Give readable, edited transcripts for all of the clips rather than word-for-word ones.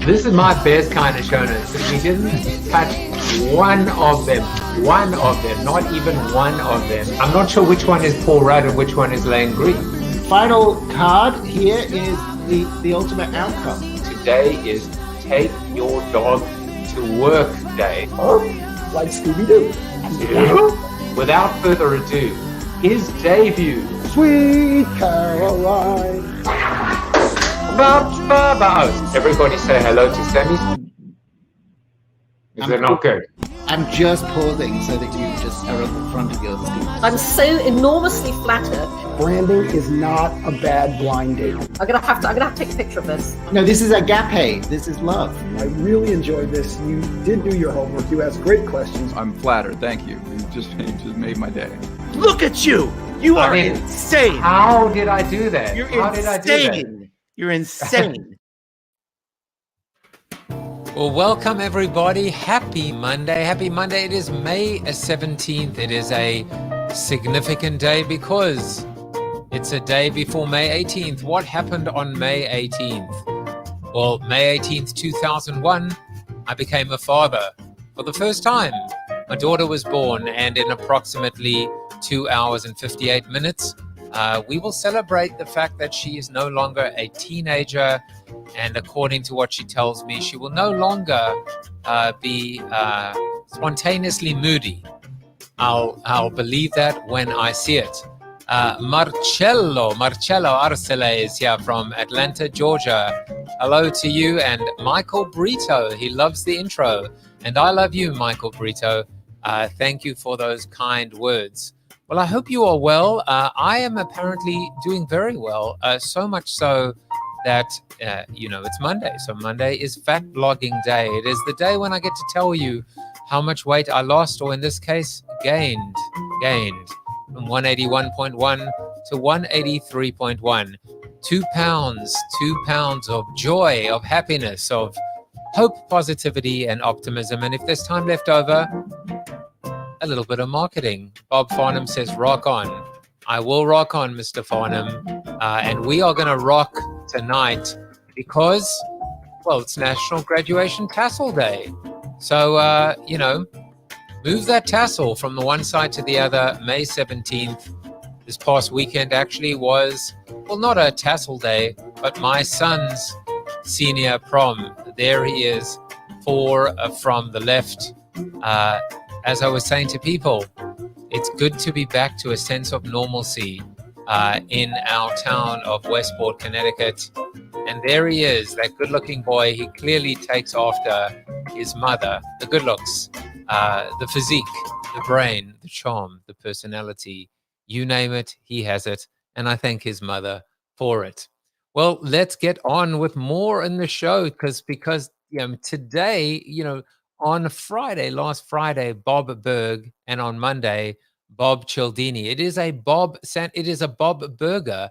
This is my best kind of show notes. We didn't touch one of them, not even one of them. I'm not sure which one is Paul Rudd and which one is Lane Green. Final card here is the ultimate outcome. Today is Take Your Dog to Work Day. Or like Scooby-Doo. Without further ado, his debut. Sweet Caroline. Everybody say hello to Sammy. Is it not good? I'm just pausing so that you just are at the front of your screen. I'm so enormously flattered. Branding is not a bad blind date. I'm gonna have to take a picture of this. No, this is agape. This is love. I really enjoyed this. You did do your homework. You asked great questions. I'm flattered. Thank you. You just made my day. Look at you! You are insane. How did I do that? You're how insane. Did I do that? You're insane. Well, welcome everybody. Happy Monday. Happy Monday. It is May 17th. It is a significant day because it's a day before May 18th. What happened on May 18th? Well, May 18th, 2001, I became a father for the first time. My daughter was born, and in approximately 2 hours and 58 minutes, we will celebrate the fact that she is no longer a teenager, and according to what she tells me, she will no longer be spontaneously moody. I'll believe that when I see it. Marcello Arcele is here from Atlanta, Georgia. Hello to you. And Michael Brito, he loves the intro. And I love you, Michael Brito. Thank you for those kind words. Well, I hope you are well. I am apparently doing very well, so much so that, it's Monday. So Monday is Fat Blogging Day. It is the day when I get to tell you how much weight I lost, or in this case, gained from 181.1 to 183.1. 2 pounds of joy, of happiness, of hope, positivity, and optimism. And if there's time left over, a little bit of marketing. Bob Farnham says, rock on. I will rock on, Mr. Farnham. And we are going to rock tonight because, well, it's National Graduation Tassel Day. So, move that tassel from the one side to the other. May 17th, this past weekend actually was, well, not a tassel day, but my son's senior prom. There he is, 4 from the left. As I was saying to people, it's good to be back to a sense of normalcy in our town of Westport, Connecticut. And there he is, that good-looking boy. He clearly takes after his mother. The good looks, the physique, the brain, the charm, the personality. You name it, he has it. And I thank his mother for it. Well, let's get on with more in the show because today, on Friday, last Friday, Bob Berg, and on Monday, Bob Cialdini. It is a Bob Burger.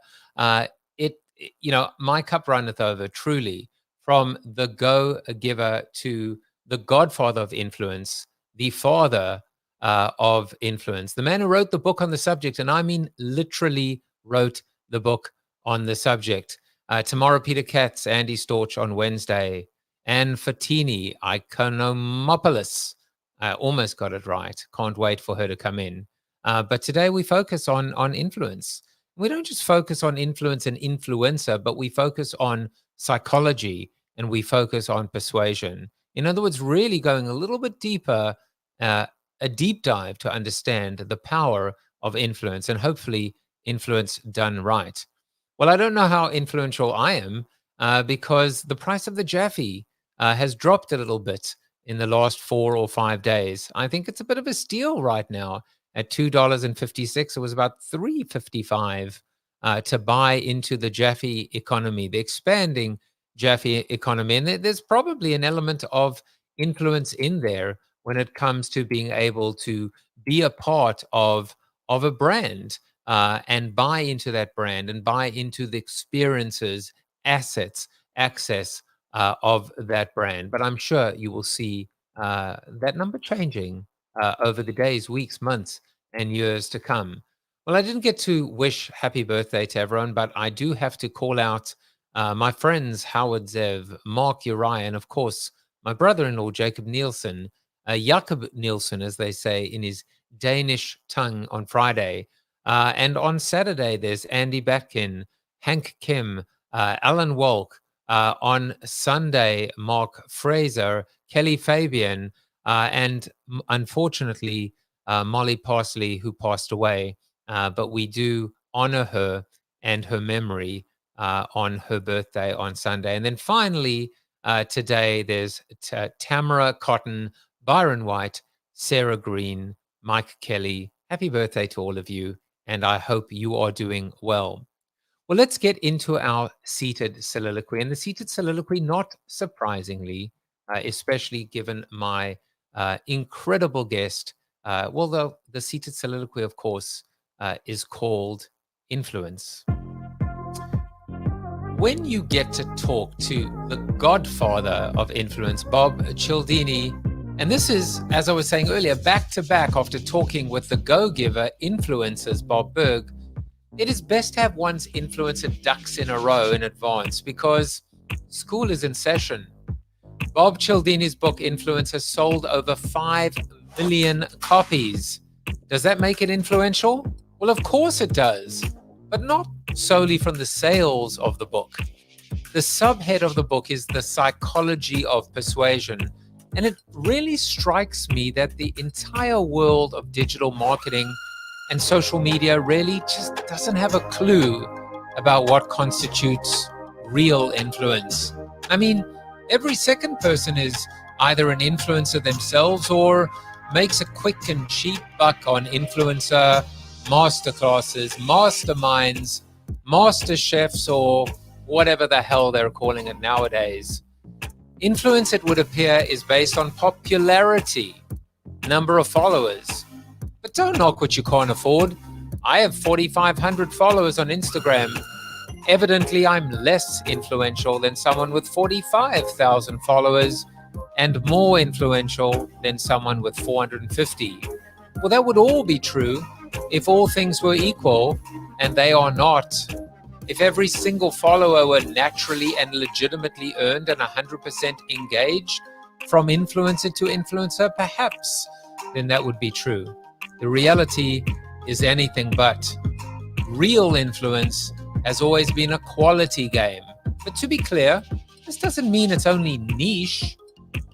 My cup runneth over, truly, from the go-giver to the godfather of influence, the father of influence, the man who wrote the book on the subject, and I mean literally wrote the book on the subject. Tomorrow, Peter Katz, Andy Storch on Wednesday. Anne Fatini, Iconomopoulos. I almost got it right. Can't wait for her to come in. But today we focus on influence. We don't just focus on influence and influencer, but we focus on psychology and we focus on persuasion. In other words, really going a little bit deeper, a deep dive to understand the power of influence and hopefully influence done right. Well, I don't know how influential I am because the price of the Jaffe has dropped a little bit in the last 4 or 5 days. I think it's a bit of a steal right now at $2.56. It was about $3.55 to buy into the Jaffe economy, the expanding Jaffe economy. And there's probably an element of influence in there when it comes to being able to be a part of a brand and buy into that brand and buy into the experiences, assets, access of that brand. But I'm sure you will see that number changing over the days, weeks, months, and years to come. Well, I didn't get to wish happy birthday to everyone, but I do have to call out my friends Howard Zev, Mark Uriah, and of course, my brother-in-law, Jacob Nielsen, Jakob Nielsen, as they say in his Danish tongue on Friday. And on Saturday, there's Andy Batkin, Hank Kim, Alan Walk. On Sunday, Mark Fraser, Kelly Fabian, and unfortunately, Molly Parsley, who passed away. But we do honor her and her memory on her birthday on Sunday. And then finally, today, there's Tamara Cotton, Byron White, Sarah Green, Mike Kelly. Happy birthday to all of you, and I hope you are doing well. Well, let's get into our seated soliloquy. And the seated soliloquy, not surprisingly, especially given my incredible guest, well, the seated soliloquy, of course, is called Influence. When you get to talk to the godfather of influence, Bob Cialdini, and this is, as I was saying earlier, back to back after talking with the go-giver influencers, Bob Berg, it is best to have one's influencer ducks in a row in advance because school is in session. Bob Cialdini's book, Influence, has sold over 5 million copies. Does that make it influential? Well, of course it does, but not solely from the sales of the book. The subhead of the book is The Psychology of Persuasion, and it really strikes me that the entire world of digital marketing and social media really just doesn't have a clue about what constitutes real influence. I mean, every second person is either an influencer themselves or makes a quick and cheap buck on influencer masterclasses, masterminds, master chefs, or whatever the hell they're calling it nowadays. Influence, it would appear, is based on popularity, number of followers. But don't knock what you can't afford. I have 4,500 followers on Instagram. Evidently, I'm less influential than someone with 45,000 followers and more influential than someone with 450. Well, that would all be true if all things were equal, and they are not. If every single follower were naturally and legitimately earned and 100% engaged from influencer to influencer, perhaps, then that would be true. The reality is anything but. Real influence has always been a quality game. But to be clear, this doesn't mean it's only niche.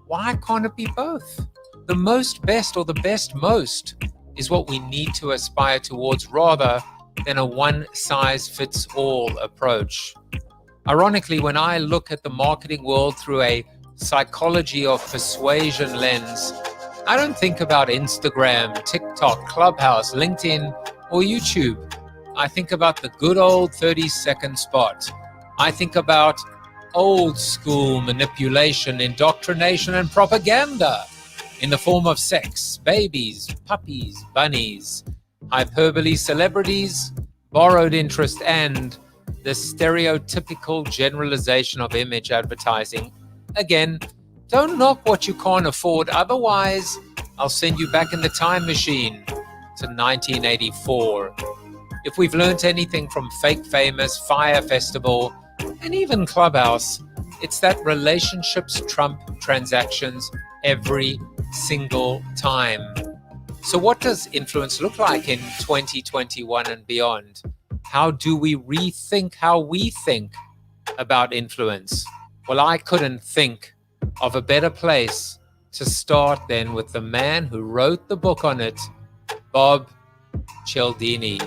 Why can't it be both? The most best or the best most is what we need to aspire towards rather than a one-size-fits-all approach. Ironically, when I look at the marketing world through a psychology of persuasion lens, I don't think about Instagram, TikTok, Clubhouse, LinkedIn, or YouTube. I think about the good old 30-second spot. I think about old school manipulation, indoctrination, and propaganda in the form of sex, babies, puppies, bunnies, hyperbole celebrities, borrowed interest, and the stereotypical generalization of image advertising. Again, don't knock what you can't afford, otherwise I'll send you back in the time machine to 1984. If we've learned anything from Fake Famous, Fire Festival, and even Clubhouse, it's that relationships trump transactions every single time. So what does influence look like in 2021 and beyond? How do we rethink how we think about influence? Well, I couldn't think of a better place to start than with the man who wrote the book on it, Bob Cialdini.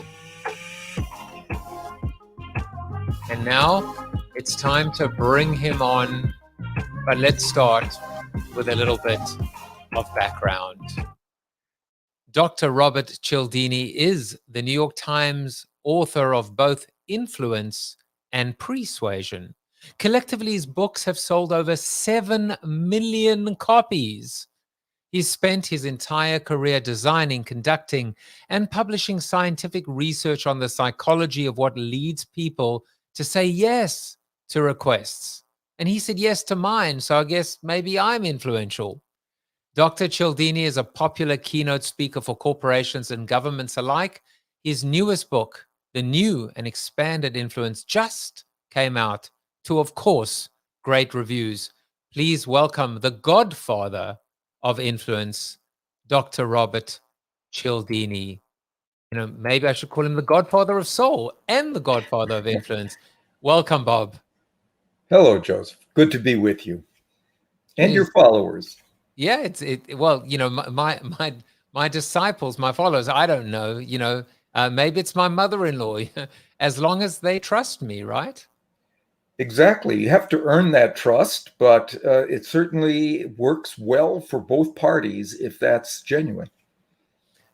And now it's time to bring him on, but let's start with a little bit of background. Dr. Robert Cialdini is the New York Times author of both Influence and Persuasion. Collectively, his books have sold over 7 million copies. He's spent his entire career designing, conducting, and publishing scientific research on the psychology of what leads people to say yes to requests. And he said yes to mine, so I guess maybe I'm influential. Dr. Cialdini is a popular keynote speaker for corporations and governments alike. His newest book, The New and Expanded Influence, just came out to, of course, great reviews. Please welcome the godfather of influence, Dr. Robert Cialdini. Maybe I should call him the godfather of soul and the godfather of influence. Welcome, Bob. Hello, Joseph. Good to be with you and your Please. followers. Yeah, well, my disciples, my followers, I don't know, maybe it's my mother-in-law, as long as they trust me, right? Exactly. You have to earn that trust, but it certainly works well for both parties if that's genuine.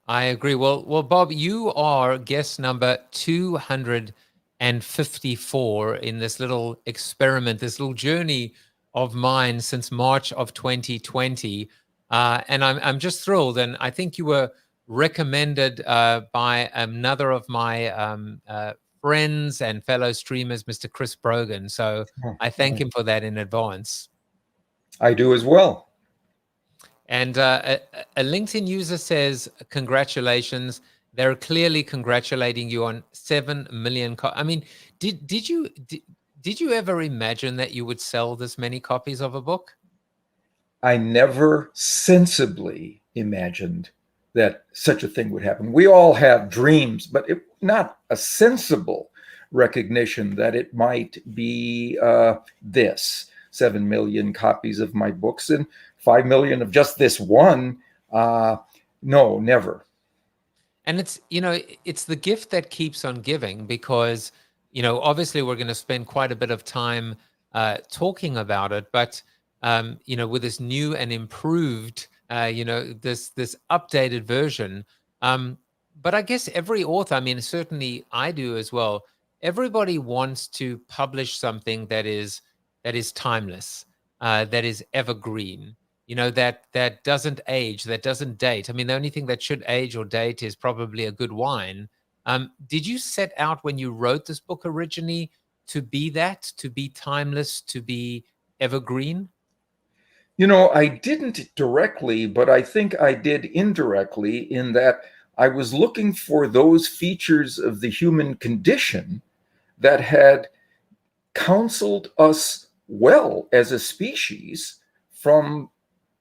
I agree. Well, Bob, you are guest number 254 in this little experiment, this little journey of mine since March of 2020. And I'm just thrilled. And I think you were recommended by another of my friends and fellow streamers, Mr. Chris Brogan. So I thank him for that in advance. I do as well. And a LinkedIn user says, congratulations. They're clearly congratulating you on 7 million. I mean, did you ever imagine that you would sell this many copies of a book? I never sensibly imagined that such a thing would happen. We all have dreams, but not a sensible recognition that it might be this 7 million copies of my books and 5 million of just this one. No, never. And it's the gift that keeps on giving, because, obviously we're going to spend quite a bit of time talking about it, but, with this new and improved, this updated version. But I guess every author, certainly I do as well, everybody wants to publish something that is timeless, that is evergreen. That doesn't age, that doesn't date. The only thing that should age or date is probably a good wine. Did you set out when you wrote this book originally to be timeless, to be evergreen? I didn't directly, but I think I did indirectly, in that I was looking for those features of the human condition that had counseled us well as a species from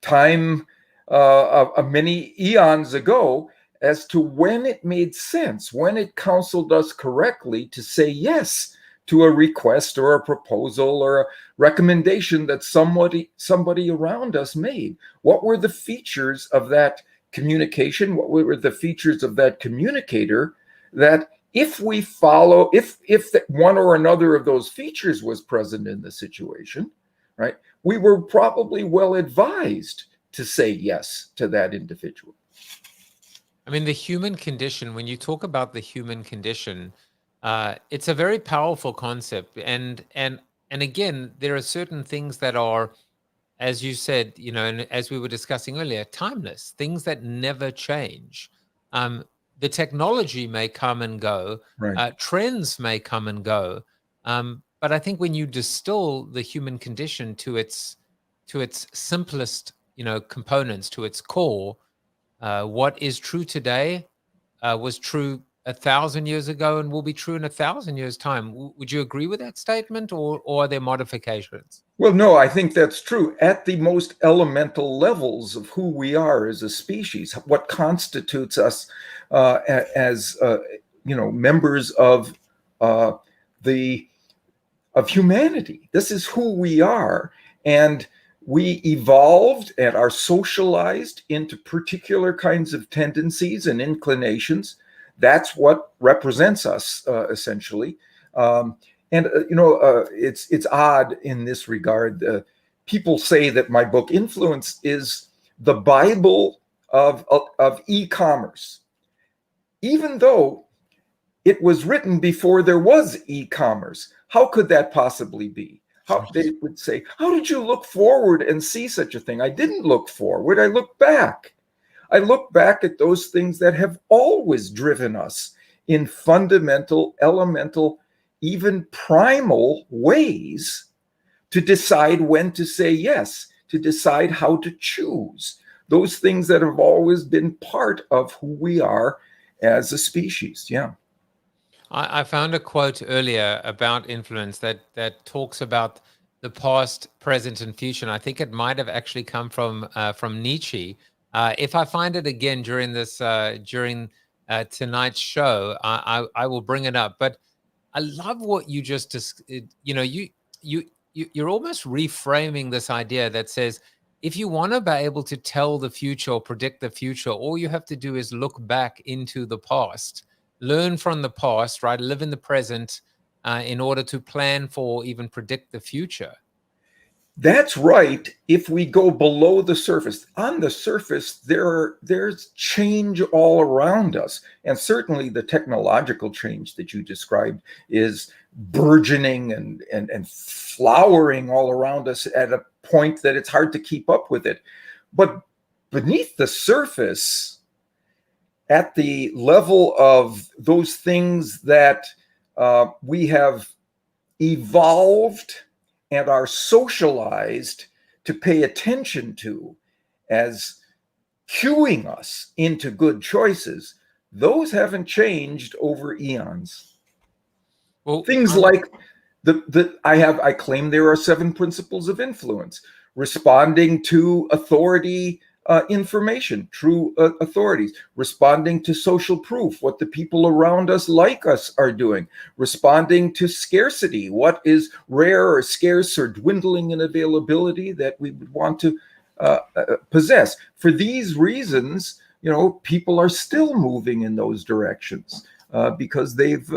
time many eons ago, as to when it made sense, when it counseled us correctly to say yes to a request or a proposal or a recommendation that somebody around us made. What were the features of that communication? What were the features of that communicator that, if we follow, if one or another of those features was present in the situation, right, we were probably well advised to say yes to that individual. The human condition, when you talk about the human condition, it's a very powerful concept. And again, there are certain things that are, as you said, and as we were discussing earlier, timeless, things that never change. The technology may come and go, right. Trends may come and go. But I think when you distill the human condition to its simplest, components, to its core, what is true today was true 1,000 years ago and will be true in 1,000 years' time. Would you agree with that statement, or are there modifications? Well, no, I think that's true. At the most elemental levels of who we are as a species, what constitutes us as members of humanity. This is who we are, and we evolved and are socialized into particular kinds of tendencies and inclinations. That's what represents us, essentially. It's odd in this regard. People say that my book Influence is the Bible of e-commerce, even though it was written before there was e-commerce. How could that possibly be? How they would say, how did you look forward and see such a thing? I didn't look forward. I looked back. I look back at those things that have always driven us in fundamental, elemental, even primal ways to decide when to say yes, to decide how to choose. Those things that have always been part of who we are as a species. Yeah. I found a quote earlier about influence that talks about the past, present, and future. And I think it might have actually come from Nietzsche. If I find it again during this during tonight's show, I will bring it up. But I love what you just you're almost reframing this idea that says if you want to be able to tell the future or predict the future, all you have to do is look back into the past, learn from the past, right? Live in the present in order to plan for, even predict the future. That's right. If we go below the surface, on the surface, there's change all around us. And certainly the technological change that you described is burgeoning and flowering all around us at a point that it's hard to keep up with it. But beneath the surface, at the level of those things that we have evolved and are socialized to pay attention to as cueing us into good choices, those haven't changed over eons. Well, things like I claim there are 7 principles of influence: responding to authority information, true authorities, responding to social proof, what the people around us like us are doing, responding to scarcity, what is rare or scarce or dwindling in availability that we would want to possess. For these reasons, people are still moving in those directions because they've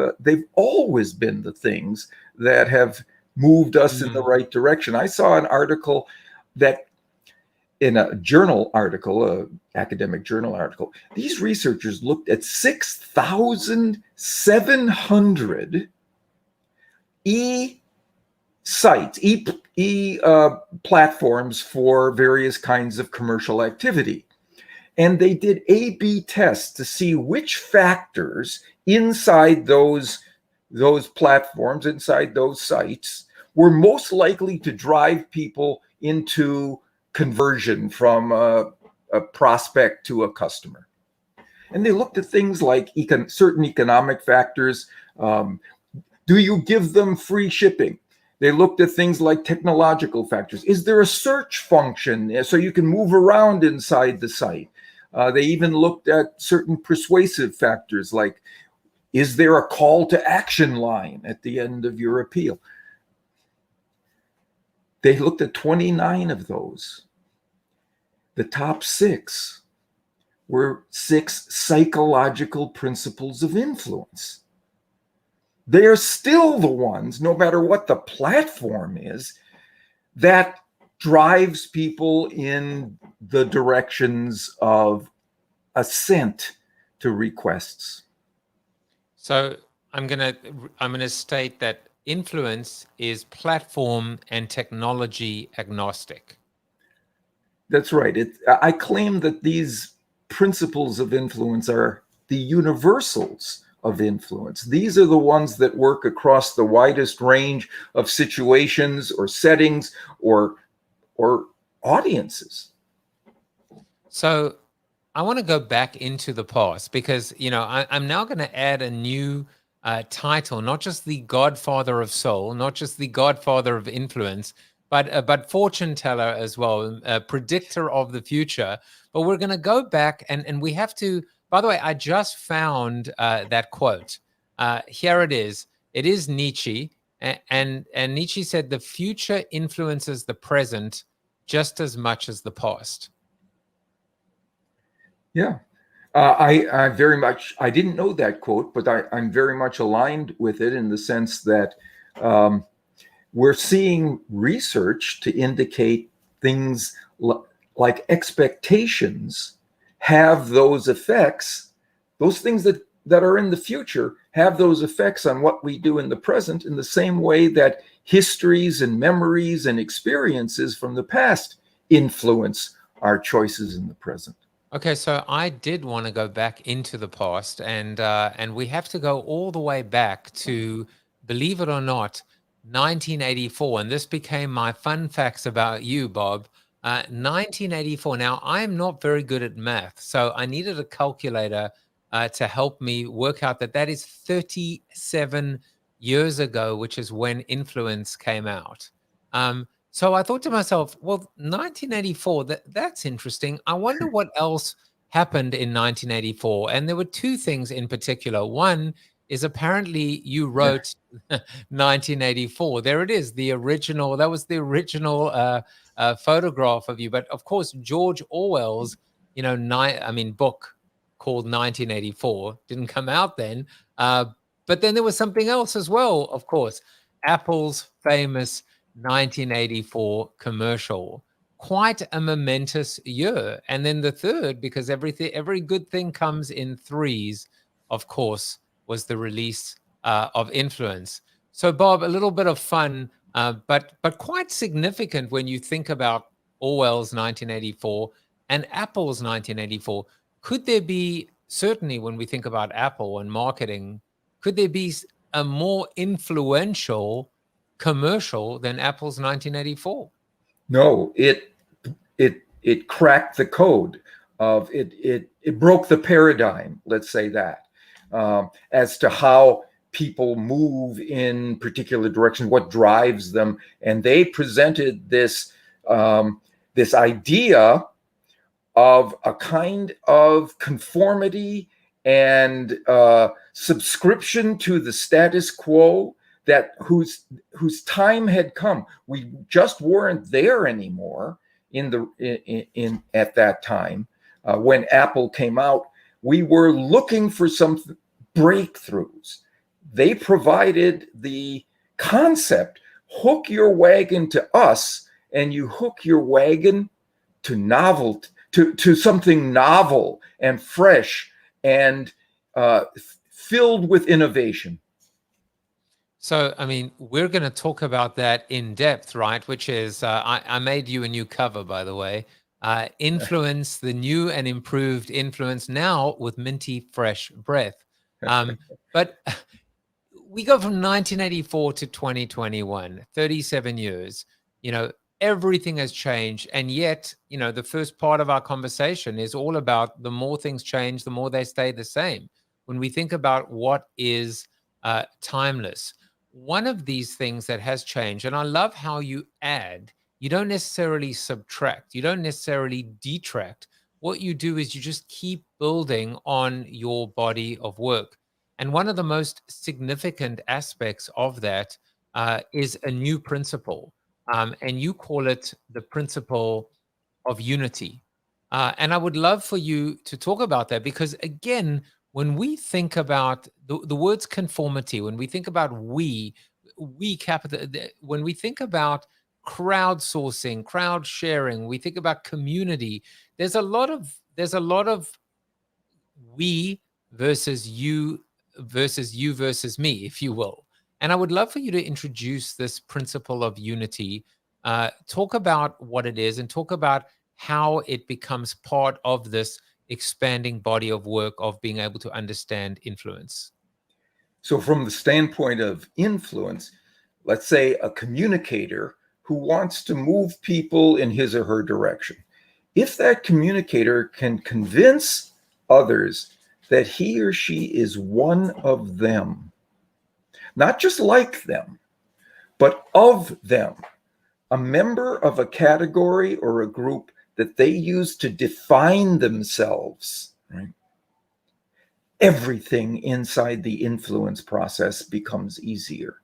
always been the things that have moved us in the right direction. I saw an article that in a journal article, an academic journal article, these researchers looked at 6,700 e-sites, platforms for various kinds of commercial activity. And they did A/B tests to see which factors inside those platforms, inside those sites, were most likely to drive people into conversion from a prospect to a customer. And they looked at things like certain economic factors. Do you give them free shipping? They looked at things like technological factors. Is there a search function so you can move around inside the site? They even looked at certain persuasive factors like, is there a call to action line at the end of your appeal? They looked at 29 of those. The top 6 were 6 psychological principles of influence. They are still the ones, no matter what the platform is, that drives people in the directions of assent to requests. So I'm gonna state that influence is platform and technology agnostic. That's right. I claim that these principles of influence are the universals of influence. These are the ones that work across the widest range of situations or settings or audiences. So I want to go back into the past because, I'm now going to add a new title, not just the Godfather of Soul, not just the Godfather of Influence, but fortune teller as well, predictor of the future. But we're going to go back and we have to, by the way, I just found that quote. Here it is. It is Nietzsche. And Nietzsche said, the future influences the present just as much as the past. Yeah. I very much, I didn't know that quote, but I'm very much aligned with it in the sense that we're seeing research to indicate things like expectations have those effects. Those things that are in the future have those effects on what we do in the present in the same way that histories and memories and experiences from the past influence our choices in the present. Okay, so I did want to go back into the past, and we have to go all the way back to, believe it or not, 1984, and this became my fun facts about you, Bob. 1984. Now, I am not very good at math, so I needed a calculator to help me work out that is 37 years ago, which is when Influence came out. So I thought to myself, well, 1984, that's interesting. I wonder what else happened in 1984. And there were two things in particular. One is apparently you wrote 1984. There it is, the original. That was the original photograph of you. But of course, George Orwell's, book called 1984 didn't come out then. But then there was something else as well, of course. Apple's famous 1984 commercial. Quite a momentous year. And then the third, because every good thing comes in threes, of course, was the release of Influence. So, Bob, a little bit of fun, but quite significant when you think about Orwell's 1984 and Apple's 1984. Could there be, certainly when we think about Apple and marketing, could there be a more influential commercial than Apple's 1984? No, it cracked the code of it broke the paradigm, let's say that, as to how people move in particular directions, what drives them. And they presented this this idea of a kind of conformity and subscription to the status quo that whose time had come. We just weren't there anymore in at that time when Apple came out. We were looking for some breakthroughs. They provided the concept: hook your wagon to us, and you hook your wagon to novelty, to something novel and fresh and filled with innovation. So, I mean, we're going to talk about that in depth, right? Which is, I made you a new cover, by the way. Influence, the new and improved Influence, now with minty fresh breath. But we go from 1984 to 2021, 37 years. Everything has changed. And yet, the first part of our conversation is all about the more things change, the more they stay the same. When we think about what is timeless, one of these things that has changed, and I love how you add, you don't necessarily subtract, you don't necessarily detract. What you do is you just keep building on your body of work. And one of the most significant aspects of that is a new principle. And you call it the principle of unity. And I would love for you to talk about that, because again, when we think about the words conformity, when we think about we capital, when we think about crowdsourcing, crowd sharing, we think about community, there's a lot of we versus you versus me, if you will. And I would love for you to introduce this principle of unity, talk about what it is, and talk about how it becomes part of this expanding body of work of being able to understand influence. So from the standpoint of influence, let's say a communicator who wants to move people in his or her direction. If that communicator can convince others that he or she is one of them, not just like them, but of them, a member of a category or a group that they use to define themselves, right? Everything inside the influence process becomes easier.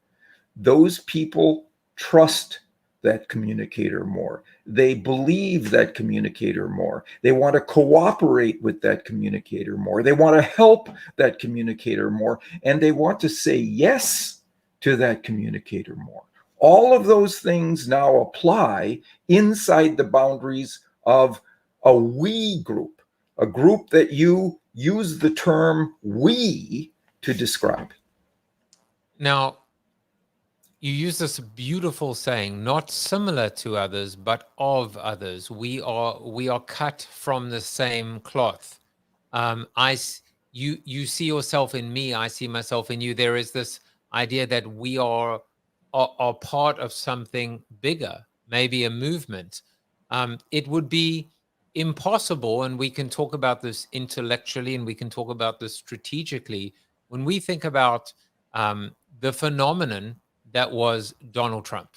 Those people trust that communicator more. They believe that communicator more. They want to cooperate with that communicator more. They want to help that communicator more. And they want to say yes to that communicator more. All of those things now apply inside the boundaries of a we group, a group that you use the term we to describe. Now, you use this beautiful saying, not similar to others, but of others. We are cut from the same cloth. You see yourself in me, I see myself in you. There is this idea that we are part of something bigger, maybe a movement. It would be impossible, and we can talk about this intellectually and we can talk about this strategically, when we think about the phenomenon that was Donald Trump,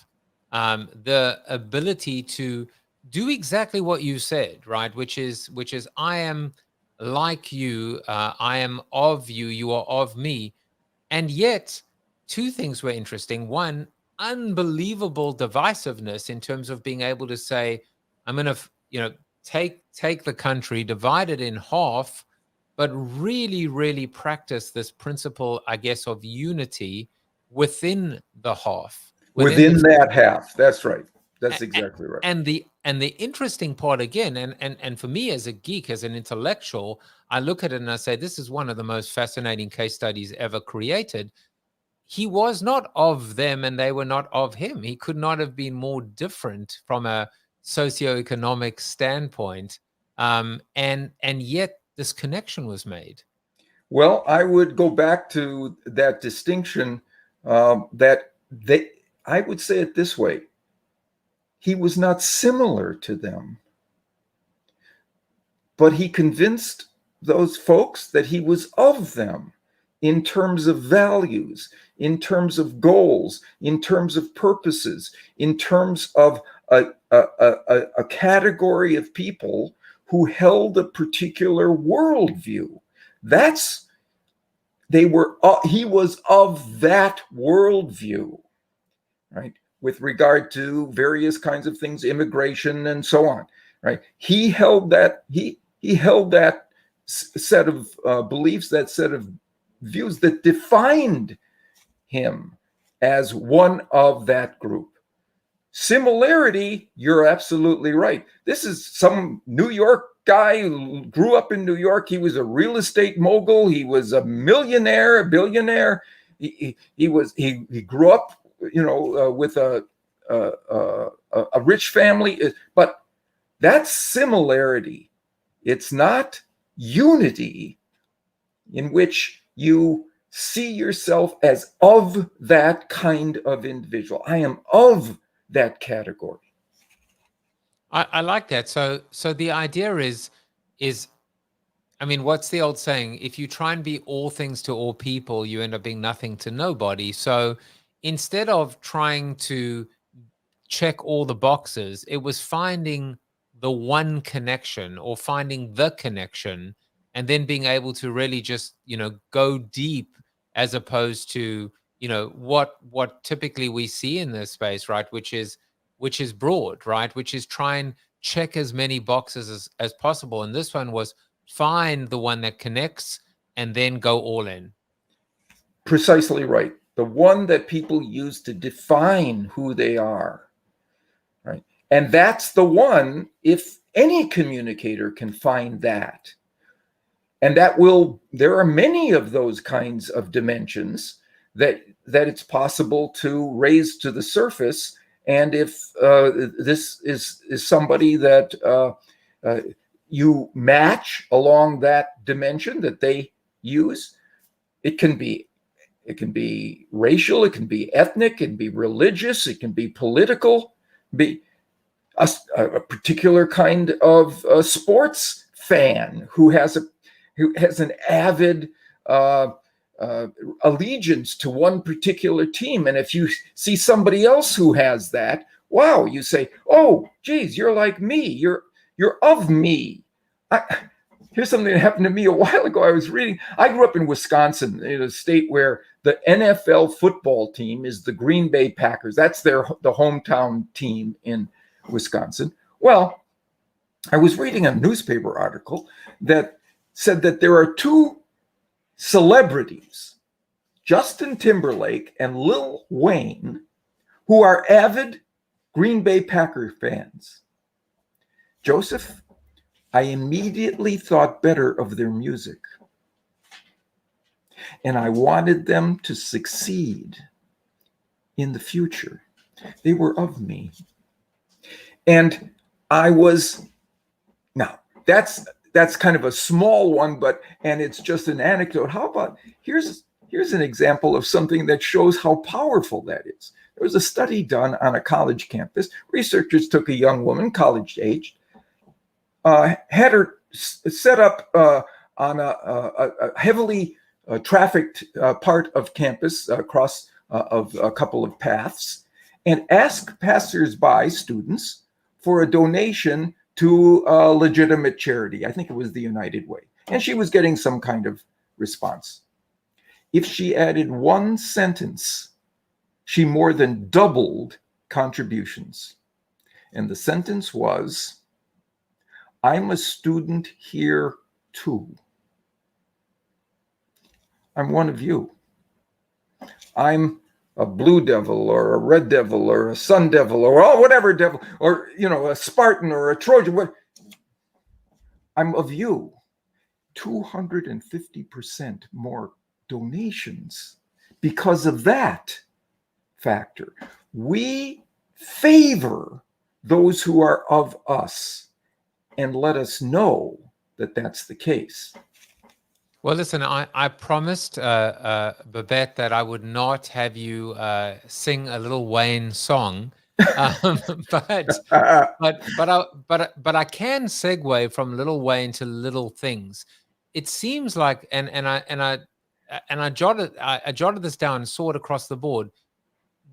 the ability to do exactly what you said, right? Which is I am like you, I am of you, you are of me. And yet, two things were interesting. One, unbelievable divisiveness in terms of being able to say, I'm going to, take the country, divide it in half, but really, really practice this principle, I guess, of unity within the half. Within that half. That's right. That's exactly right. And the interesting part again, and for me as a geek, as an intellectual, I look at it and I say, this is one of the most fascinating case studies ever created. He was not of them and they were not of him. He could not have been more different from a socioeconomic standpoint. And yet this connection was made. Well, I would go back to that distinction that I would say it this way. He was not similar to them, but he convinced those folks that he was of them in terms of values, in terms of goals, in terms of purposes, in terms of a category of people who held a particular worldview. He was of that worldview, right? With regard to various kinds of things, immigration and so on, right? He held that set of beliefs, that set of views that defined him as one of that group. Similarity, you're absolutely right. This is some New York guy who grew up in New York. He was a real estate mogul. He was a millionaire, a billionaire. He grew up, with a rich family. But that's similarity. It's not unity in which you see yourself as of that kind of individual. I am of that category. I like that. So the idea is, I mean, what's the old saying? If you try and be all things to all people, you end up being nothing to nobody. So instead of trying to check all the boxes, it was finding the one connection or finding the connection, and then being able to really just, go deep, as opposed to, what typically we see in this space, right? Which is broad, right? Which is try and check as many boxes as possible. And this one was find the one that connects and then go all in. Precisely right. The one that people use to define who they are, right? And that's the one, if any communicator can find that. And there are many of those kinds of dimensions that it's possible to raise to the surface. And if this is somebody that you match along that dimension that they use, it can be racial, it can be ethnic, it can be religious, it can be political, be a particular kind of sports fan who has an avid allegiance to one particular team. And if you see somebody else who has that, wow, you say, oh, geez, you're like me. You're of me. Here's something that happened to me a while ago. I grew up in Wisconsin, in a state where the NFL football team is the Green Bay Packers. That's the hometown team in Wisconsin. Well, I was reading a newspaper article that said that there are two celebrities, Justin Timberlake and Lil Wayne, who are avid Green Bay Packer fans. Joseph, I immediately thought better of their music. And I wanted them to succeed in the future. They were of me. And now that's kind of a small one, and it's just an anecdote. How about, here's an example of something that shows how powerful that is. There was a study done on a college campus. Researchers took a young woman, college-aged, had her set up on a heavily trafficked part of campus across of a couple of paths, and ask passersby, students, for a donation to a legitimate charity. I think it was the United Way. And she was getting some kind of response. If she added one sentence, she more than doubled contributions. And the sentence was, "I'm a student here too. I'm one of you. I'm a blue devil or a red devil or a sun devil or whatever devil, or, a Spartan or a Trojan. I'm of you." 250% more donations because of that factor. We favor those who are of us and let us know that that's the case. Well, listen, I promised Babette that I would not have you sing a Lil Wayne song, but I can segue from Lil Wayne to Little Things. It seems like, and I jotted this down and saw it across the board.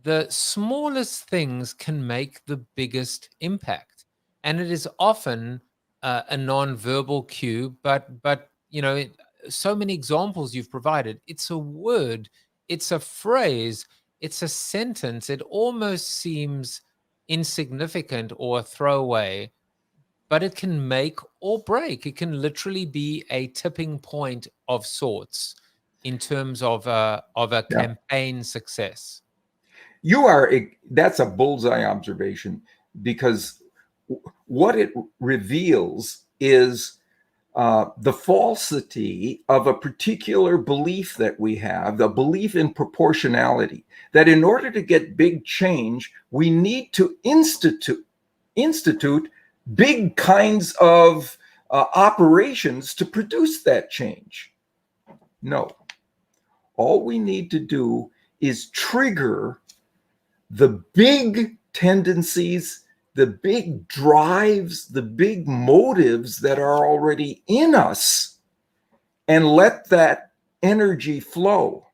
The smallest things can make the biggest impact, and it is often a non-verbal cue, but so many examples you've provided. It's a word, it's a phrase, it's a sentence. It almost seems insignificant or a throwaway, but it can make or break. It can literally be a tipping point of sorts in terms of a campaign success. That's a bullseye observation, because what it reveals is the falsity of a particular belief that we have, the belief in proportionality, that in order to get big change, we need to institute big kinds of operations to produce that change. No. All we need to do is trigger the big tendencies, the big drives, the big motives that are already in us, and let that energy flow.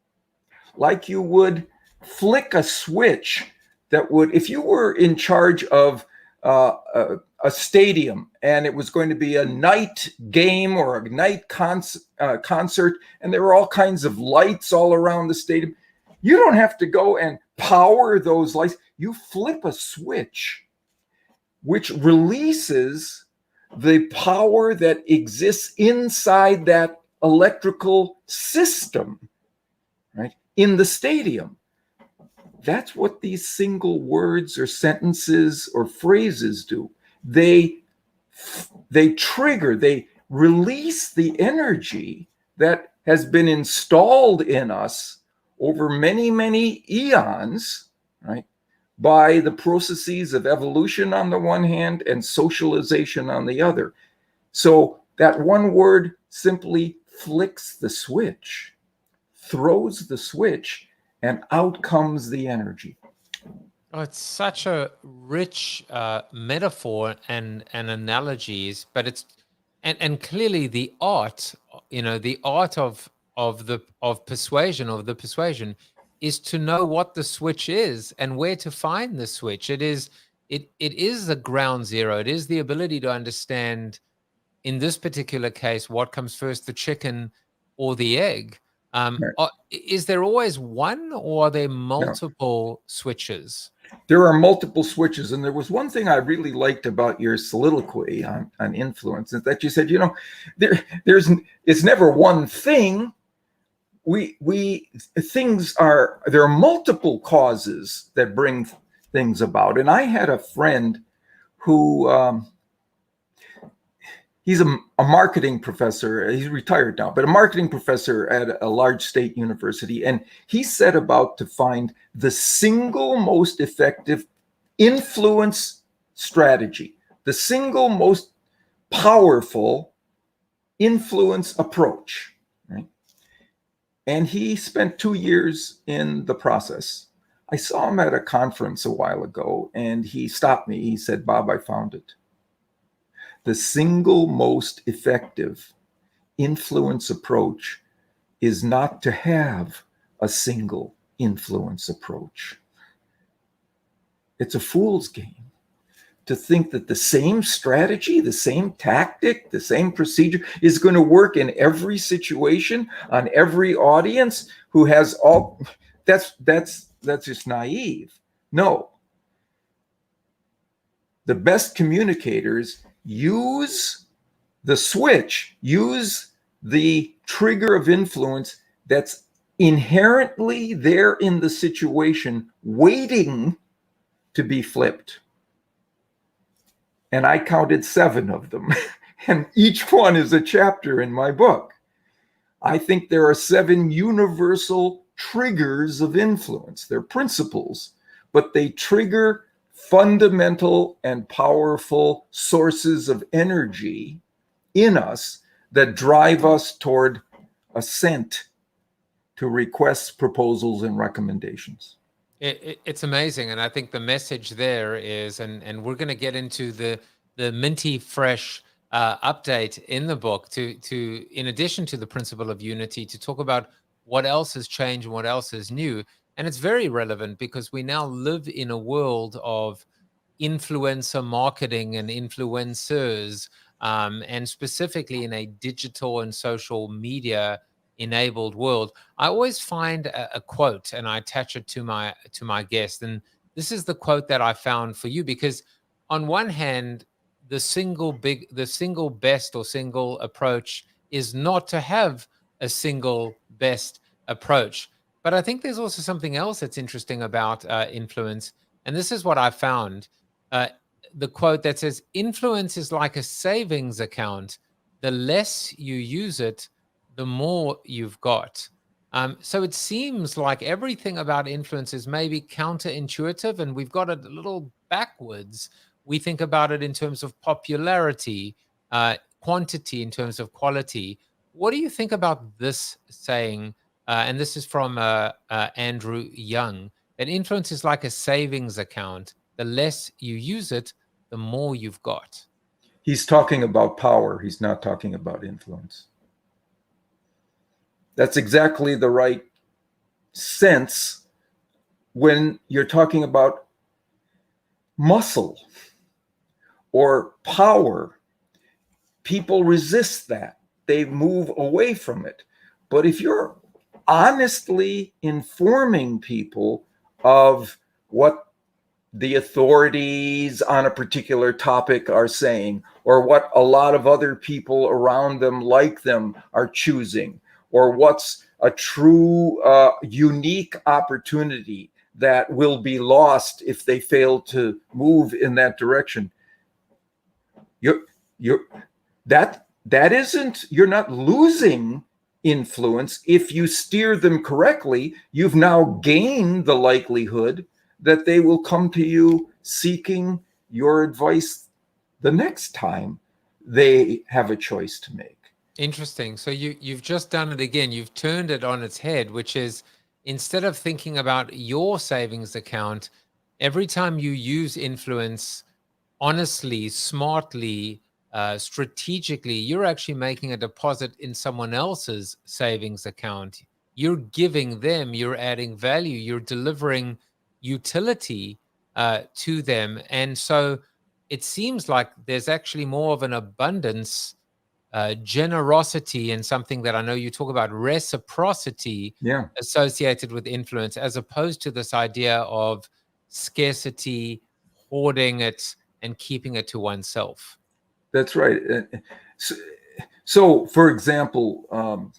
Like you would flick a switch that would, if you were in charge of a stadium and it was going to be a night game or a night concert, and there were all kinds of lights all around the stadium, you don't have to go and power those lights. You flip a switch, which releases the power that exists inside that electrical system, right, in the stadium. That's what these single words or sentences or phrases do. They trigger, they release the energy that has been installed in us over many, many eons, right, by the processes of evolution on the one hand and socialization on the other. So that one word simply flicks the switch, throws the switch, and out comes the energy. Oh, it's such a rich metaphor and analogies, but it's and clearly the art, the art of the persuasion is to know what the switch is and where to find the switch. It is the ground zero. It is the ability to understand, in this particular case, what comes first, the chicken or the egg. Right. Is there always one, or are there multiple switches? There are multiple switches. And there was one thing I really liked about your soliloquy on influence, is that you said, it's never one thing. There are multiple causes that bring things about. And I had a friend who, he's a marketing professor. He's retired now, but a marketing professor at a large state university. And he set about to find the single most effective influence strategy, the single most powerful influence approach, right? And he spent 2 years in the process. I saw him at a conference a while ago, and he stopped me. He said, "Bob, I found it. The single most effective influence approach is not to have a single influence approach. It's a fool's game to think that the same strategy, the same tactic, the same procedure is going to work in every situation on every audience who has all. That's just naive. No. The best communicators use the switch, use the trigger of influence that's inherently there in the situation, waiting to be flipped. And I counted 7 of them, and each one is a chapter in my book. I think there are 7 universal triggers of influence. They're principles, but they trigger fundamental and powerful sources of energy in us that drive us toward assent to requests, proposals, and recommendations. It's amazing, and I think the message there is, and we're going to get into the minty fresh update in the book to in addition to the principle of unity, to talk about what else has changed and what else is new. And it's very relevant because we now live in a world of influencer marketing and influencers, and specifically in a digital and social media enabled world. I always find a quote and I attach it to my guest. And this is the quote that I found for you, because on one hand, the single best or single approach is not to have a single best approach. But I think there's also something else that's interesting about influence. And this is what I found. The quote that says, influence is like a savings account. The less you use it, the more you've got. So it seems like everything about influence is maybe counterintuitive, and we've got it a little backwards. We think about it in terms of popularity, quantity in terms of quality. What do you think about this saying? And this is from Andrew Young, that influence is like a savings account. The less you use it, the more you've got. He's talking about power. He's not talking about influence. That's exactly the right sense when you're talking about muscle or power. People resist that. They move away from it. But if you're honestly informing people of what the authorities on a particular topic are saying, or what a lot of other people around them like them are choosing, or what's a true unique opportunity that will be lost if they fail to move in that direction. You're not losing influence. If you steer them correctly, you've now gained the likelihood that they will come to you seeking your advice the next time they have a choice to make. Interesting. So you've just done it again. You've turned it on its head, which is, instead of thinking about your savings account, every time you use influence honestly, smartly, strategically, you're actually making a deposit in someone else's savings account. You're giving them, you're adding value, you're delivering utility to them. And so it seems like there's actually more of an abundance, generosity, and something that I know you talk about, reciprocity, associated with influence, as opposed to this idea of scarcity, hoarding it, and keeping it to oneself. That's right. So for example,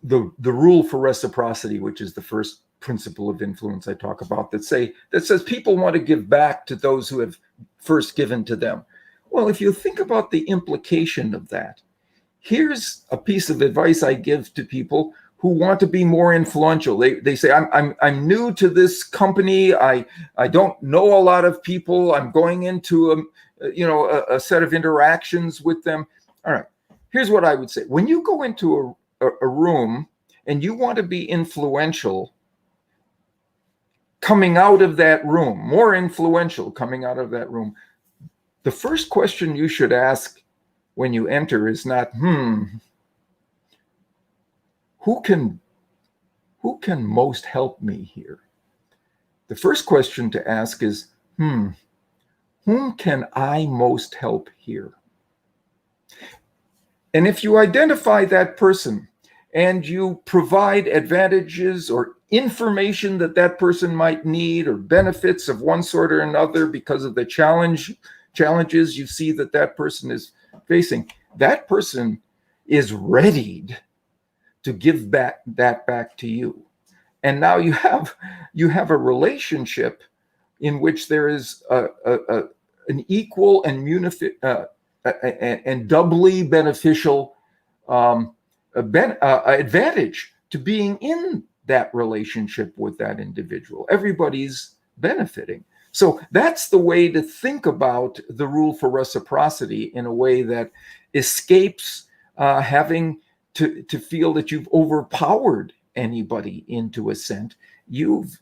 the rule for reciprocity, which is the first principle of influence I talk about, that says people want to give back to those who have first given to them. Well, if you think about the implication of that, here's a piece of advice I give to people who want to be more influential. They say, I'm new to this company. I don't know a lot of people. I'm going into a set of interactions with them. All right. Here's what I would say. When you go into a room and you want to be influential, coming out of that room, more influential coming out of that room, the first question you should ask when you enter is not, who can most help me here? The first question to ask is, whom can I most help here? And if you identify that person and you provide advantages or information that that person might need, or benefits of one sort or another because of the challenges you see that that person is facing, that person is readied to give that back to you. And now you have a relationship in which there is an equal and doubly beneficial advantage to being in that relationship with that individual. Everybody's benefiting. So that's the way to think about the rule for reciprocity, in a way that escapes having to feel that you've overpowered anybody into assent. You've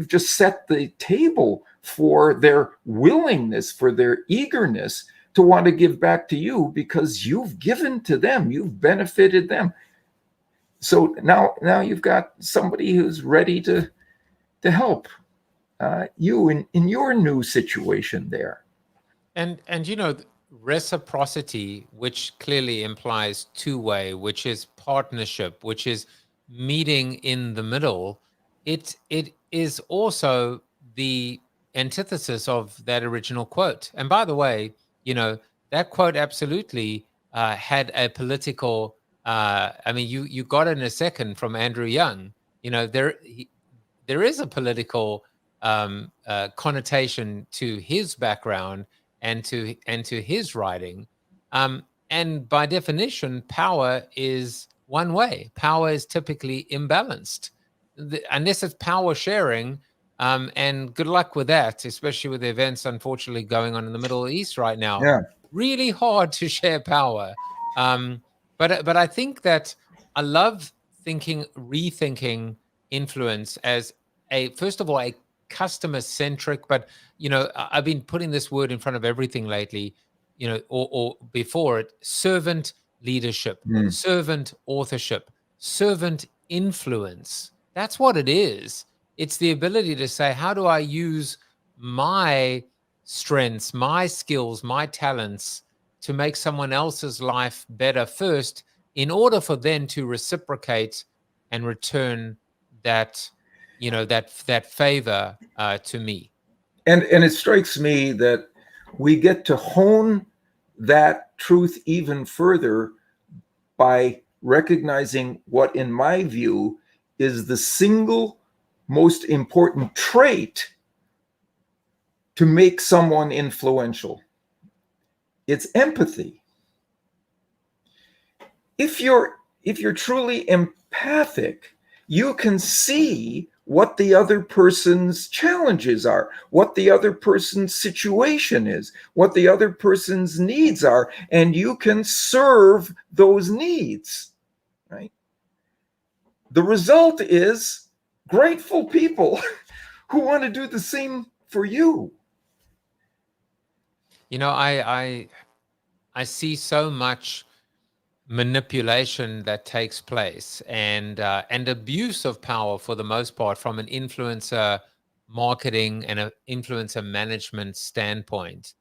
just set the table for their willingness, for their eagerness to want to give back to you, because you've given to them, you've benefited them. So now you've got somebody who's ready to help you in your new situation there. And reciprocity, which clearly implies two-way, which is partnership, which is meeting in the middle, it is also the antithesis of that original quote. And by the way, that quote absolutely had a political, you got it in a second from Andrew Young. There is a political connotation to his background and to his writing. And by definition, power is one way. Power is typically imbalanced. Unless it's power sharing, and good luck with that, especially with the events, unfortunately, going on in the Middle East right now. Yeah. Really hard to share power. But I think that I love rethinking influence as first of all, a customer-centric, but, I've been putting this word in front of everything lately, or before it, servant leadership, servant authorship, servant influence. That's what it is. It's the ability to say, how do I use my strengths, my skills, my talents to make someone else's life better first, in order for them to reciprocate and return that, that favor to me. And it strikes me that we get to hone that truth even further by recognizing what, in my view, is the single most important trait to make someone influential. It's empathy. If you're truly empathic, you can see what the other person's challenges are, what the other person's situation is, what the other person's needs are, and you can serve those needs, right? The result is grateful people who want to do the same for you. I see so much manipulation that takes place, and abuse of power, for the most part, from an influencer marketing and an influencer management standpoint.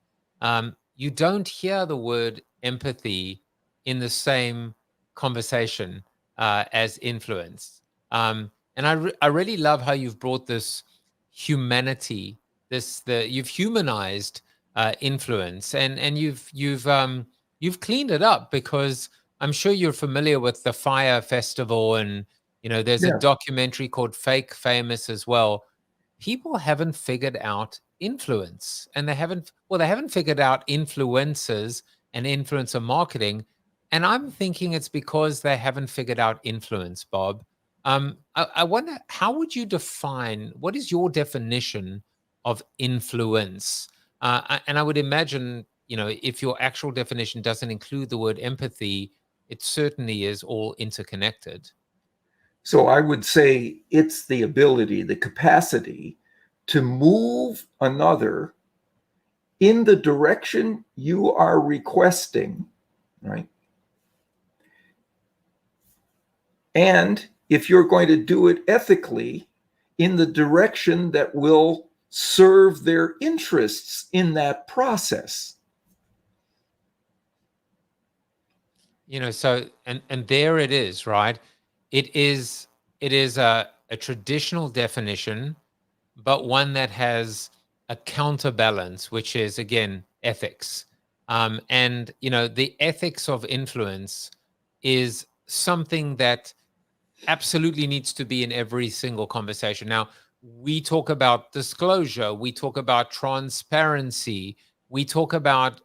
You don't hear the word empathy in the same conversation as influence. And I really love how you've brought this humanity, you've humanized influence, and you've cleaned it up, because I'm sure you're familiar with the Fire Festival, and there's a documentary called Fake Famous as well. People haven't figured out influence, and they haven't figured out influencers and influencer marketing. And I'm thinking it's because they haven't figured out influence, Bob. I wonder, how would you define, what is your definition of influence? And I would imagine, if your actual definition doesn't include the word empathy, it certainly is all interconnected. So I would say it's the ability, the capacity to move another in the direction you are requesting, right? And if you're going to do it ethically, in the direction that will serve their interests in that process. So and there it is, right? It is a traditional definition, but one that has a counterbalance, which is again ethics. And the ethics of influence is something that absolutely needs to be in every single conversation. Now, we talk about disclosure, we talk about transparency, we talk about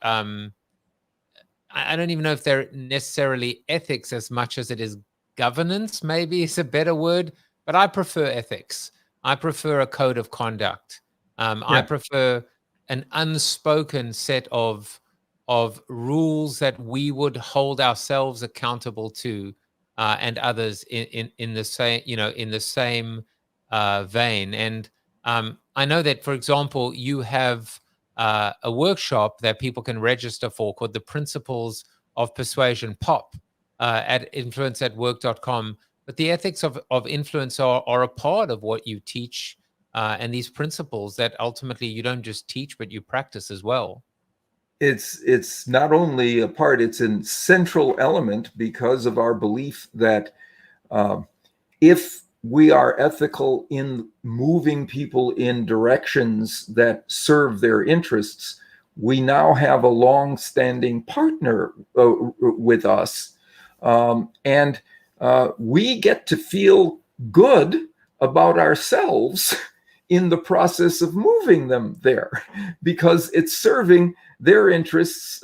I don't even know if they're necessarily ethics as much as it is governance, maybe is a better word, but I prefer ethics. I prefer a code of conduct. I prefer an unspoken set of rules that we would hold ourselves accountable to, and others in the same vein. And I know that, for example, you have a workshop that people can register for called the Principles of Persuasion Pop at influenceatwork.com. But the ethics of influence are a part of what you teach, and these principles that ultimately you don't just teach, but you practice as well. It's not only a part, it's a central element because of our belief that if we are ethical in moving people in directions that serve their interests, we now have a long-standing partner with us. And we get to feel good about ourselves in the process of moving them there, because it's serving their interests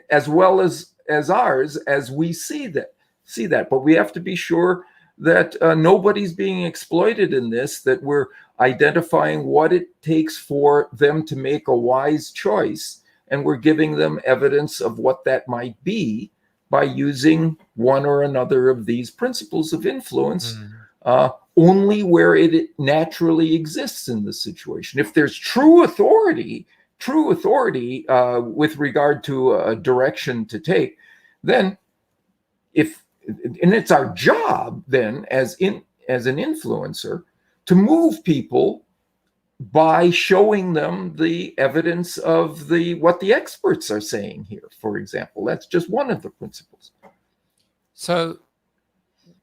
as well as ours as we see that. But we have to be sure that nobody's being exploited in this, that we're identifying what it takes for them to make a wise choice, and we're giving them evidence of what that might be by using one or another of these principles of influence, only where it naturally exists in the situation. If there's true authority with regard to a direction to take, then and it's our job then as an influencer to move people by showing them the evidence of what the experts are saying here, for example. That's just one of the principles. So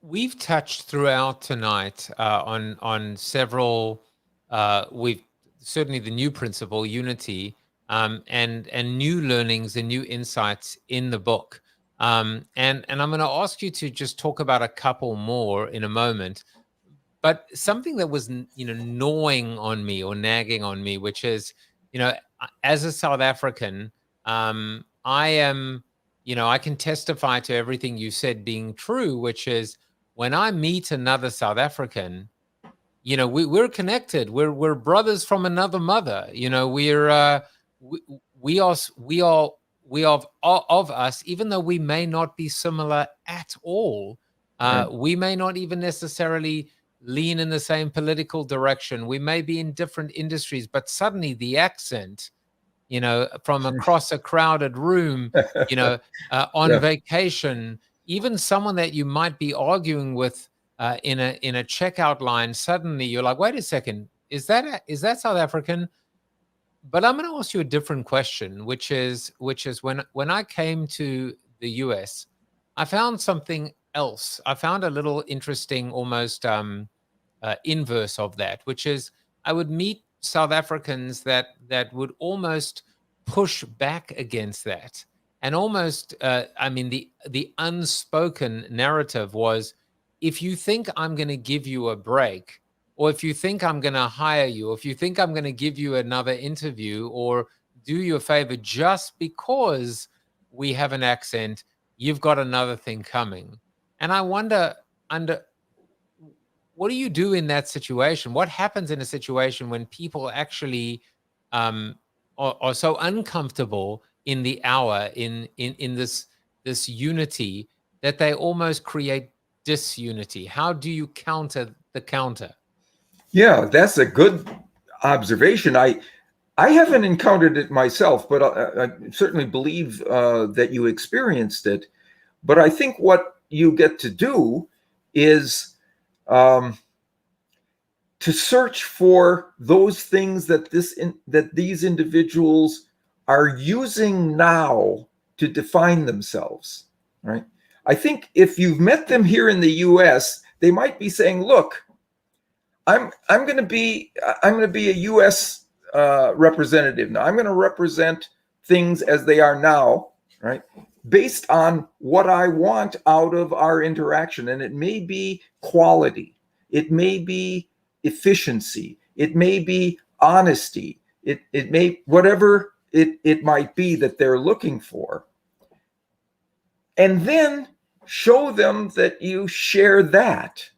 we've touched throughout tonight on several, we've certainly the new principle, unity, and new learnings and new insights in the book. And I'm going to ask you to just talk about a couple more in a moment. But something that was, gnawing on me or nagging on me, which is, as a South African, I am, I can testify to everything you said being true, which is when I meet another South African, we're connected. We're brothers from another mother. We are of us, even though we may not be similar at all. We may not even necessarily lean in the same political direction. We may be in different industries, but suddenly the accent, from across a crowded room, on vacation, even someone that you might be arguing with in a checkout line, suddenly you're like, wait a second, is that South African? But I'm going to ask you a different question, which is when I came to the US, I found something else. I found a little interesting, almost inverse of that, which is I would meet South Africans that would almost push back against that, and almost, the unspoken narrative was, if you think I'm going to give you a break, or if you think I'm going to hire you, or if you think I'm going to give you another interview or do you a favor just because we have an accent, you've got another thing coming. And I wonder, what do you do in that situation? What happens in a situation when people actually are so uncomfortable in the hour, in this unity, that they almost create disunity? How do you counter the counter? Yeah, that's a good observation. I haven't encountered it myself, but I certainly believe that you experienced it. But I think what you get to do is to search for those things that these individuals are using now to define themselves, right? I think if you've met them here in the U.S., they might be saying, "Look, I'm going to be a U.S. Representative now. I'm going to represent things as they are now, right? Based on what I want out of our interaction, and it may be quality, it may be efficiency, it may be honesty, it may whatever it might be that they're looking for, and then show them that you share that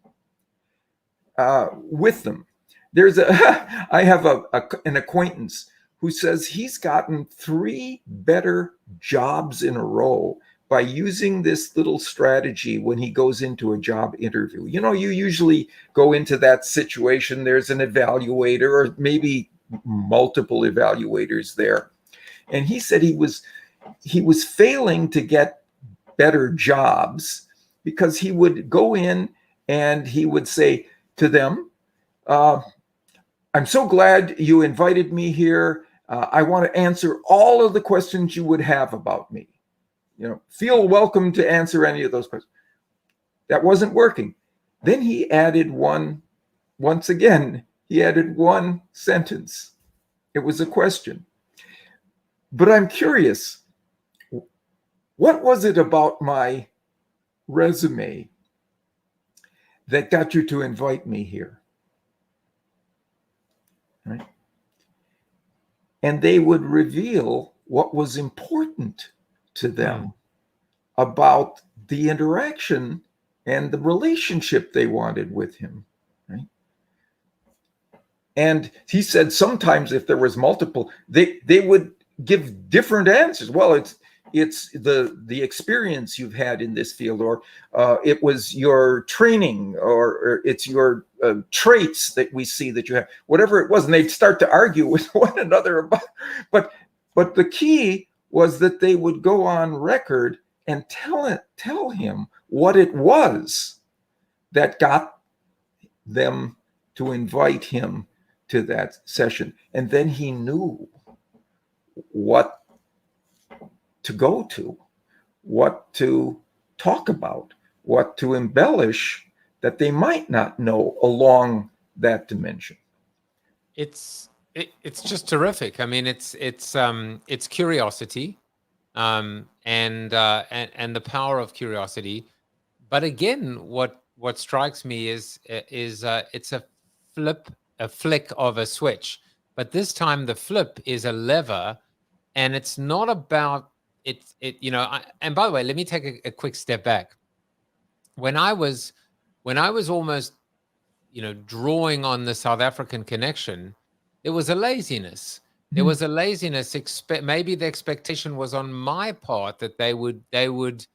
with them." I have an acquaintance who says he's gotten 3 better jobs in a row by using this little strategy when he goes into a job interview. You know, you usually go into that situation, there's an evaluator or maybe multiple evaluators there. And he said he was failing to get better jobs because he would go in and he would say to them, "I'm so glad you invited me here. I want to answer all of the questions you would have about me. You know, feel welcome to answer any of those questions." That wasn't working. Then he added once again, he added one sentence. It was a question. "But I'm curious, what was it about my resume that got you to invite me here?" Right? And they would reveal what was important to them about the interaction and the relationship they wanted with him. Right? And he said sometimes if there was multiple, they would give different answers. Well, it's the experience you've had in this field, or it was your training, or it's your traits that we see that you have, whatever it was. And they'd start to argue with one another about, but the key was that they would go on record and tell him what it was that got them to invite him to that session. And then he knew what to go to, what to talk about, what to embellish that they might not know along that dimension. It's just terrific. I mean, it's curiosity, and the power of curiosity. But again, what strikes me is it's a flick of a switch. But this time the flip is a lever, and it's not about it. And by the way, let me take a quick step back. When I was almost, drawing on the South African connection, there was a laziness. There was a laziness. Maybe the expectation was on my part that they would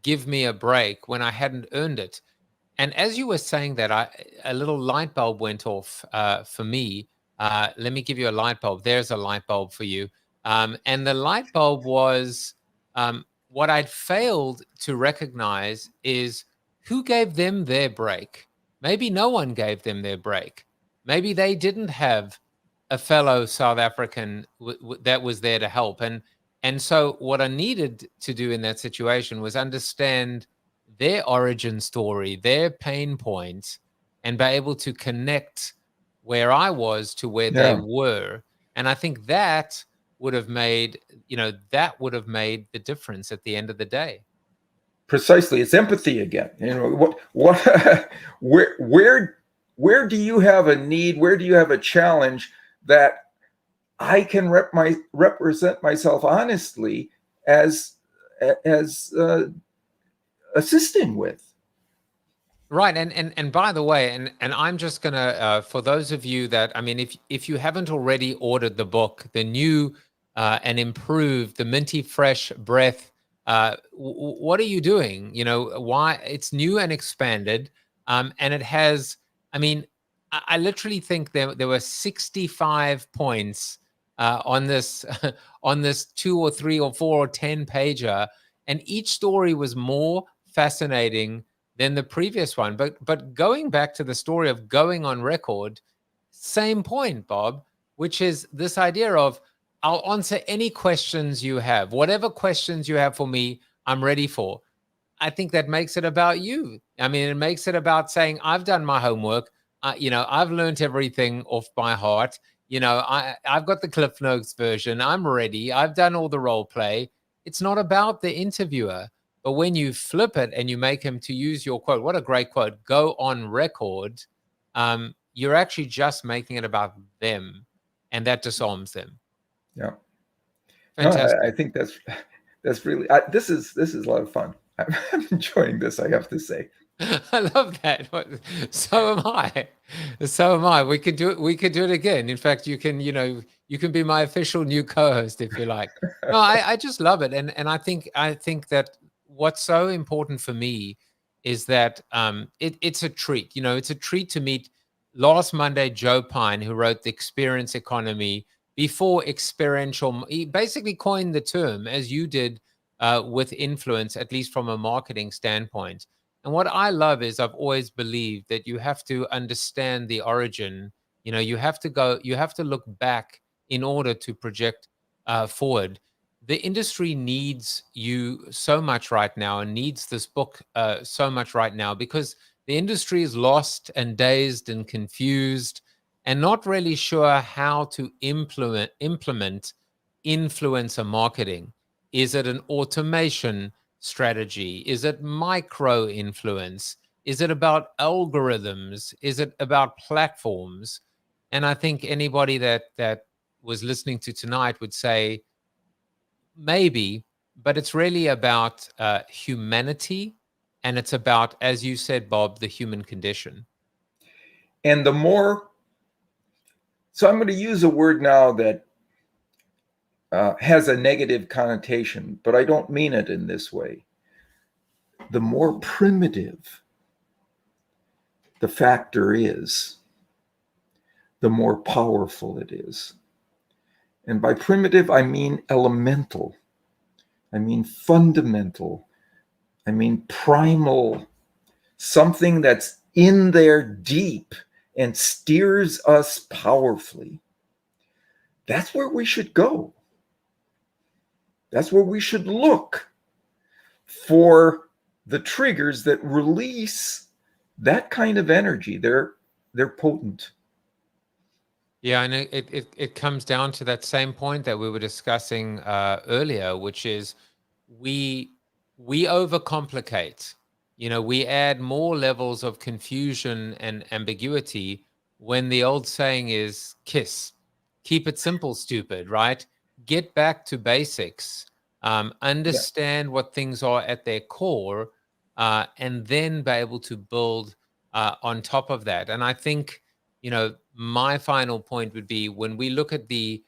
give me a break when I hadn't earned it. And as you were saying that, a little light bulb went off for me. Let me give you a light bulb. There's a light bulb for you. And the light bulb was what I'd failed to recognize is who gave them their break. Maybe no one gave them their break. Maybe they didn't have a fellow South African that was there to help. And so what I needed to do in that situation was understand their origin story, their pain points, and be able to connect where I was to where they were. And I think that would have made the difference at the end of the day. Precisely. It's empathy again. Where do you have a need? Where do you have a challenge that I can represent myself honestly as assisting with? Right. And by the way, and I'm just gonna for those of you that, I mean, if you haven't already ordered the book, the new and improved, the minty fresh breath, what are you doing? Why? It's new and expanded, and it has, I mean, I literally think there were 65 points on this on this 2 or 3 or 4 or 10 pager, and each story was more fascinating than the previous one. But going back to the story of going on record, same point, Bob, which is this idea of I'll answer any questions you have, whatever questions you have for me, I'm ready for. I think that makes it about you. I mean, it makes it about saying, I've done my homework. I've learned everything off by heart. I've got the Cliff Notes version. I'm ready. I've done all the role play. It's not about the interviewer. But when you flip it and you make him, to use your quote, what a great quote, go on record, you're actually just making it about them. And that disarms them. Yeah. Fantastic. No, I think that's really, this is a lot of fun. I'm enjoying this, I have to say. I love that. So am I. So am I. We could do it. We could do it again. In fact, you can be my official new co-host if you like. No, I just love it. And I think that what's so important for me is that it's a treat. It's a treat to meet last Monday Joe Pine, who wrote The Experience Economy before experiential. He basically coined the term, as you did, with influence, at least from a marketing standpoint. And what I love is I've always believed that you have to understand the origin. You have to look back in order to project forward. The industry needs you so much right now, and needs this book so much right now, because the industry is lost and dazed and confused and not really sure how to implement influencer marketing. Is it an automation strategy? Is it micro influence? Is it about algorithms? Is it about platforms? And I think anybody that was listening to tonight would say maybe, but it's really about humanity, and it's about, as you said, Bob, the human condition. And so I'm going to use a word now that has a negative connotation, but I don't mean it in this way. The more primitive the factor is, the more powerful it is. And by primitive, I mean elemental. I mean fundamental. I mean primal. Something that's in there deep and steers us powerfully. That's where we should go. That's where we should look for the triggers that release that kind of energy. They're potent. Yeah, and it comes down to that same point that we were discussing earlier, which is we overcomplicate. We add more levels of confusion and ambiguity when the old saying is KISS. Keep it simple, stupid, right? Get back to basics. Understand what things are at their core, and then be able to build on top of that. And I think, my final point would be, when we look at the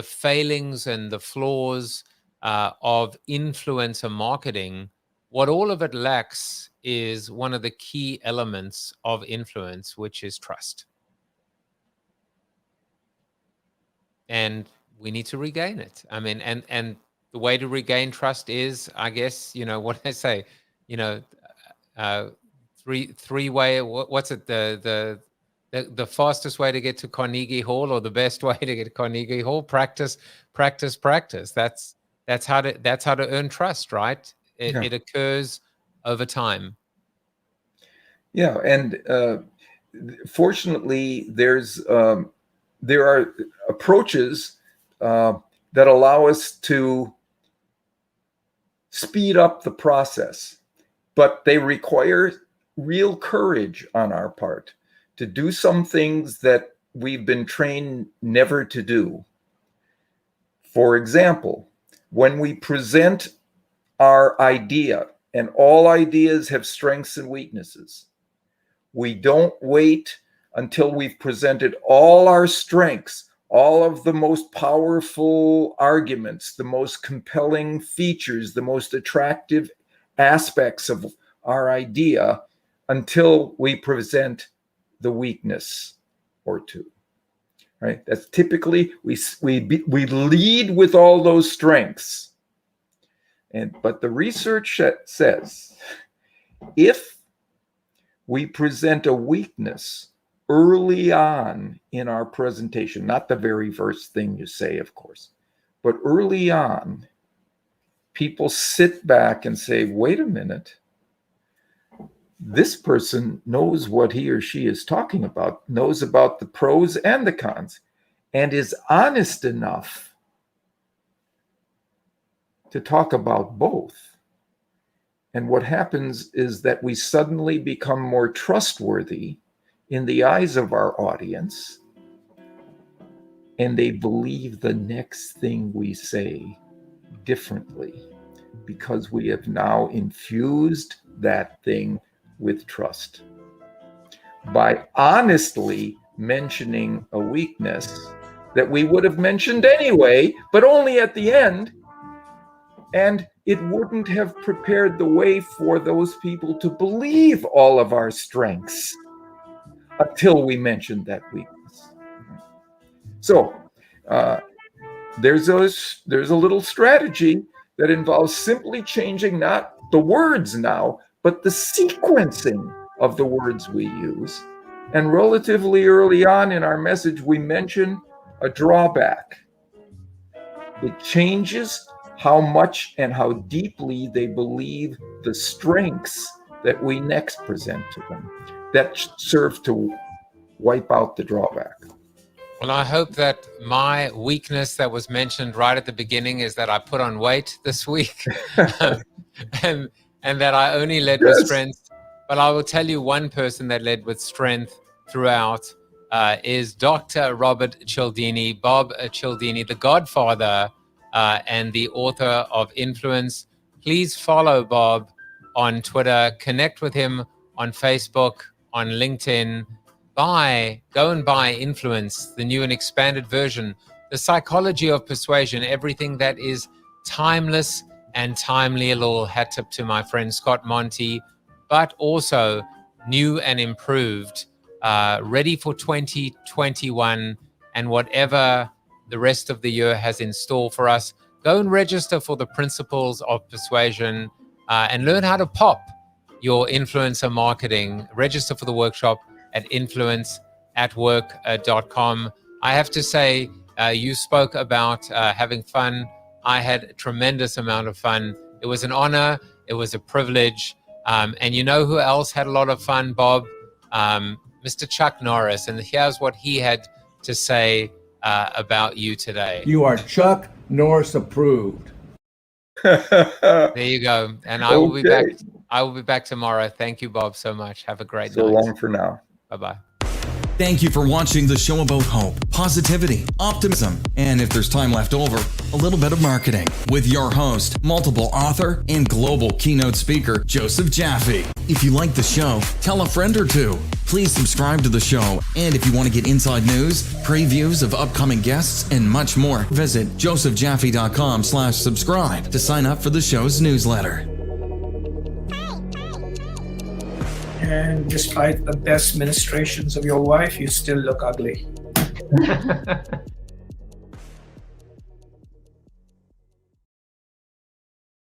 failings and the flaws of influencer marketing, what all of it lacks is one of the key elements of influence, which is trust. And we need to regain it. I mean, and the way to regain trust is, I guess, what I say, three-way, what's it, the fastest way to get to Carnegie Hall, or the best way to get to Carnegie Hall? Practice. That's how to earn trust, right? It occurs over time. Yeah, and fortunately, there are approaches that allow us to speed up the process, but they require real courage on our part to do some things that we've been trained never to do. For example, when we present our idea, and all ideas have strengths and weaknesses, we don't wait until we've presented all our strengths, all of the most powerful arguments, the most compelling features, the most attractive aspects of our idea, until we present the weakness or two. right? That's typically, we lead with all those strengths. But the research says, if we present a weakness early on in our presentation, not the very first thing you say, of course, but early on, people sit back and say, wait a minute, this person knows what he or she is talking about, knows about the pros and the cons, and is honest enough to talk about both. And what happens is that we suddenly become more trustworthy in the eyes of our audience, and they believe the next thing we say differently because we have now infused that thing with trust. By honestly mentioning a weakness that we would have mentioned anyway, but only at the end, and it wouldn't have prepared the way for those people to believe all of our strengths until we mentioned that weakness. So there's a little strategy that involves simply changing not the words now, but the sequencing of the words we use. And relatively early on in our message, we mention a drawback. It changes how much and how deeply they believe the strengths that we next present to them that serve to wipe out the drawback. Well, I hope that my weakness that was mentioned right at the beginning is that I put on weight this week and that I only led with strength. But I will tell you one person that led with strength throughout is Dr. Robert Cialdini, Bob Cialdini, the Godfather and the author of Influence. Please follow Bob on Twitter, connect with him on Facebook, on LinkedIn. Go and buy Influence, the new and expanded version, The Psychology of Persuasion, everything that is timeless and timely. A little hat tip to my friend Scott Monty, but also new and improved, ready for 2021 and whatever the rest of the year has in store for us. Go and register for the Principles of Persuasion and learn how to pop your influencer marketing. Register for the workshop at influenceatwork.com. I have to say, you spoke about having fun. I had a tremendous amount of fun. It was an honor. It was a privilege. And you know who else had a lot of fun, Bob? Mr. Chuck Norris. And here's what he had to say about you today. You are Chuck Norris approved. There you go. And I will be back. I will be back tomorrow. Thank you, Bob, so much. Have a great night. So long for now. Bye-bye. Thank you for watching the show about hope, positivity, optimism, and if there's time left over, a little bit of marketing with your host, multiple author, and global keynote speaker, Joseph Jaffe. If you like the show, tell a friend or two. Please subscribe to the show. And if you want to get inside news, previews of upcoming guests, and much more, visit josephjaffe.com/subscribe to sign up for the show's newsletter. And despite the best ministrations of your wife, you still look ugly.